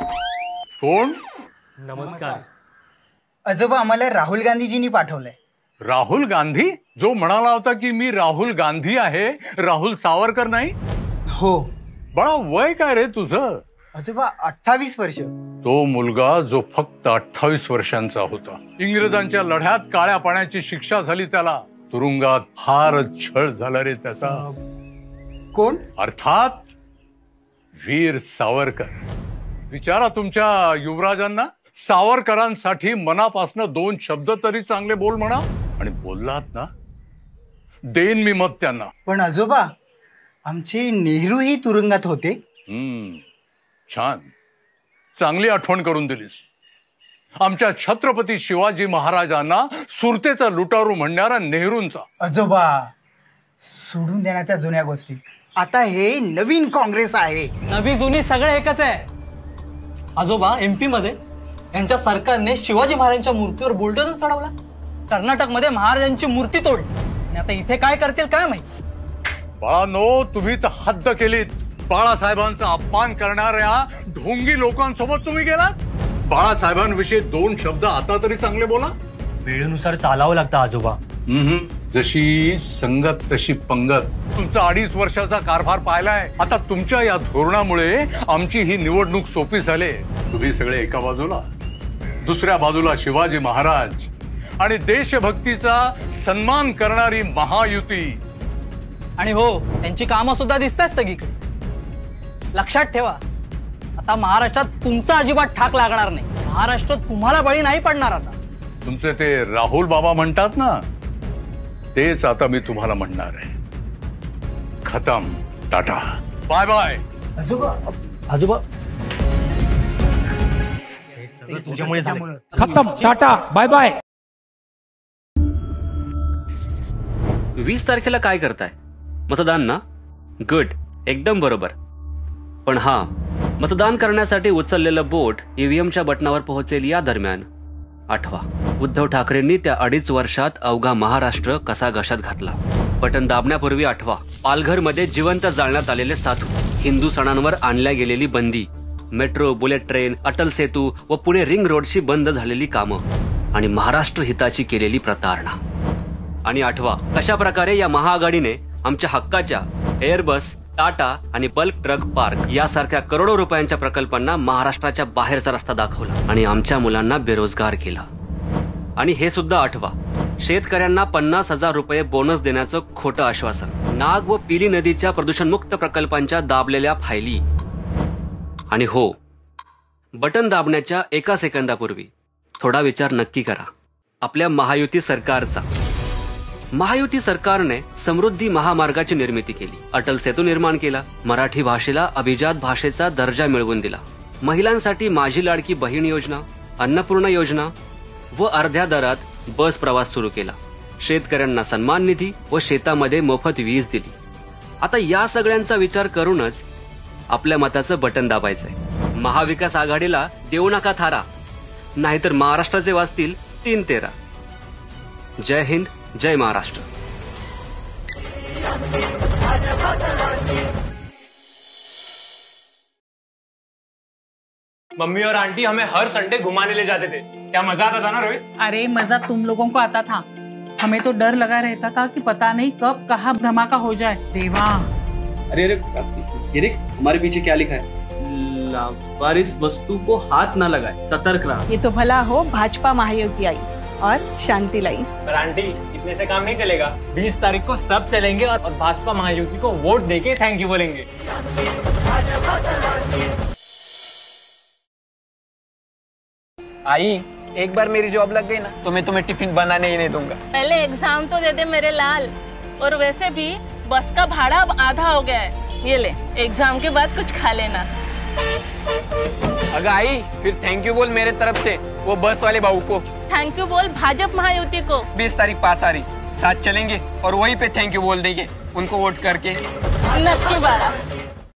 कोण? नमस्कार आजोबा, आम्हाला राहुल गांधीजींनी पाठवलंय. राहुल गांधी? जो म्हणाला होता की मी राहुल गांधी आहे, राहुल सावरकर नाही? हो. बाळा, वय काय रे तुझं? आजोबा 28 वर्ष. तो मुलगा जो फक्त 28 वर्षांचा होता, इंग्रजांच्या लढ्यात काळ्या पाण्याची शिक्षा झाली त्याला, तुरुंगात फारच छळ झाला रे त्याचा. कोण? अर्थात वीर सावरकर. विचारा तुमच्या युवराजांना, सावरकरांसाठी मनापासनं 2 शब्द तरी चांगले बोल म्हणा. आणि बोललात ना, देईन मी मत त्यांना. पण आजोबा, आमचे नेहरूही तुरुंगात होते. छान, चांगली आठवण करून दिलीस. आमच्या छत्रपती शिवाजी महाराजांना सुरतेचा लुटारू म्हणणारा नेहरूंचा. आजोबा, सोडून देण्याच्या जुन्या गोष्टी. आता हे नवीन काँग्रेस आहे. नवी जुनी सगळं एकच आहे. आजोबा, MP मध्ये यांच्या सरकारने शिवाजी महाराजांच्या मूर्तीवर बुलडोजर चढवला. कर्नाटकमध्ये महाराजांची मूर्ती तोडली. आणि आता इथे काय करतील काय माहिती. बाळांनो, तुम्ही तर हद्द केलीत. बाळासाहेबांचा अपमान करणाऱ्या ढोंगी लोकांसोबत तुम्ही गेलात. बाळासाहेबांविषयी 2 शब्द आता तरी चांगले बोला. वेळेनुसार चालावं लागतं आजोबा. जशी संगत तशी पंगत. तुमचा 2.5 वर्षाचा कारभार पाहिलाय. आता तुमच्या या धोरणामुळे आमची ही निवडणूक सोपी झाली. तुम्ही सगळे एका बाजूला, दुसऱ्या बाजूला शिवाजी महाराज आणि देशभक्तीचा सन्मान करणारी महायुती. आणि हो, त्यांची कामं सुद्धा दिसतात सगळीकडे. लक्षात ठेवा, आता महाराष्ट्रात तुमचा अजिबात ठाक लागणार नाही. महाराष्ट्र तुम्हाला बळी नाही पडणार. आता तुमचे ते राहुल बाबा म्हणतात ना, तेच आता मी तुम्हाला म्हणणार आहे. खतम, टाटा, बाय बाय. आजोबा, आजोबा, तुझ्यामुळे झालं. खतम, टाटा, बाय बाय. 20 तारखेला काय करताय? मतदान ना? गुड, एकदम बरोबर. पण हा, मतदान करण्यासाठी उचललेलं बोट EVMच्या बटनावर पोहोचेल या दरम्यान आठवा, उद्धव ठाकरेंनी त्या 2.5 वर्षात अवघा महाराष्ट्र कसा घशात घातला. बटन दाबण्यापूर्वी आठवा, पालघरमध्ये जिवंत जाळण्यात आलेले साधू, हिंदू सणांवर आणल्या गेलेली बंदी, metro, bullet train, Atal Setu व पुणे रिंग रोडची बंद झालेली कामं आणि महाराष्ट्र हिताची केलेली प्रतारणा. आणि आठवा, कशा प्रकारे या महाआघाडीने आमच्या हक्काच्या एअरबस, टाटा आणि बल्क ट्रक पार्क यासारख्या करोडो रुपयांच्या प्रकल्पांना महाराष्ट्राच्या बाहेरचा रस्ता दाखवला आणि आमच्या मुलांना बेरोजगार केला. आणि हे सुद्धा आठवा, शेतकऱ्यांना 50,000 रुपये बोनस देण्याचं खोटं आश्वासन, नाग व पिली नदीच्या प्रदूषणमुक्त प्रकल्पांच्या दाबलेल्या फायली. आणि हो, बटन दाबण्याच्या 1 सेकंदापूर्वी थोडा विचार नक्की करा आपल्या महायुती सरकारचा. महायुती सरकारने समृद्धी महामार्गाची निर्मिती केली, अटल सेतू निर्माण केला, मराठी भाषेला अभिजात भाषेचा दर्जा मिळवून दिला, महिलांसाठी माझी लाडकी बहीण योजना, अन्नपूर्णा योजना व अर्ध्या दरात बस प्रवास सुरू केला, शेतकऱ्यांना सन्मान निधी व शेतामध्ये मोफत वीज दिली. आता या सगळ्यांचा विचार करूनच आपल्या मताचं बटन दाबायचंय. महाविकास आघाडीला देऊ नका थारा, नाहीतर महाराष्ट्राचे वाचतील 3-13. जय हिंद, जय महाराष्ट्र. मम्मी और आंटी हमें हर संडे घुमाने ले जाते थे. क्या मजा आता था ना रोहित? अरे मजा तुम लोगों को आता था, हमें तो डर लगा रहता था कि पता नहीं कब कहाँ धमाका हो जाए. देवा, अरे अरे ये देख, हमारे पीछे क्या लिखा है? लावारिस वस्तु को हाथ ना लगाए, सतर्क रहा. ये तो भला हो भाजपा महायुति आई और शांति लाई. पर आंटी, इतने से काम नहीं चलेगा. 20 तारीख को सब चलेंगे और भाजपा महायुति को वोट देके थैंक यू बोलेंगे. आई, एक बार मेरी जॉब लग गई ना तो मैं तुम्हें टिफिन बनाने ही नहीं दूंगा. पहले एग्जाम तो दे दे मेरे लाल. और वैसे भी बस का भाड़ा अब आधा हो गया है. ये ले, एग्जाम के बाद कुछ खा लेना. अगर आई, फिर थैंक यू बोल मेरे तरफ से वो बस वाले बाबू को. थैंक यू बोल भाजपा महायुति को. 20 तारीख पास आ रही, साथ चलेंगे और वहीं पे थैंक यू बोल देंगे उनको वोट करके. नक्की बाळा.